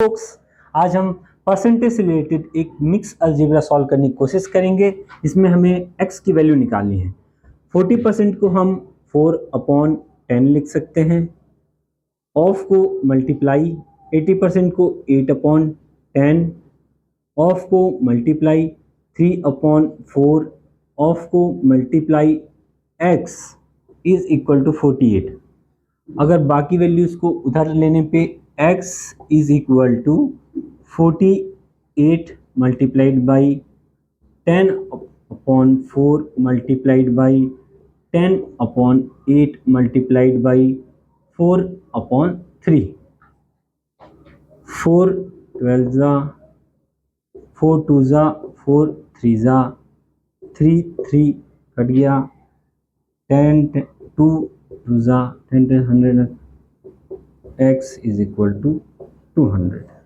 folks, आज हम percentage से रिलेटेड एक मिक्स अलजेब्रा सॉल्व करने की कोशिश करेंगे। इसमें हमें x की वैल्यू निकालनी है। 40% को हम 4/10 लिख सकते हैं। ऑफ को मल्टीप्लाई 80% को 8/10, ऑफ को मल्टीप्लाई 3/4, ऑफ को multiply x is equal to 48। अगर बाकी वैल्यूज को उधर लेने पे x is equal to 48 multiplied by 10/4 multiplied by 10/8 multiplied by 4/3। 4 12 जा, 4 2 जा, 4 3 जा, 3 3 कट गया, 10 2 2 जा, 10 100, x इज इक्वल टू 200।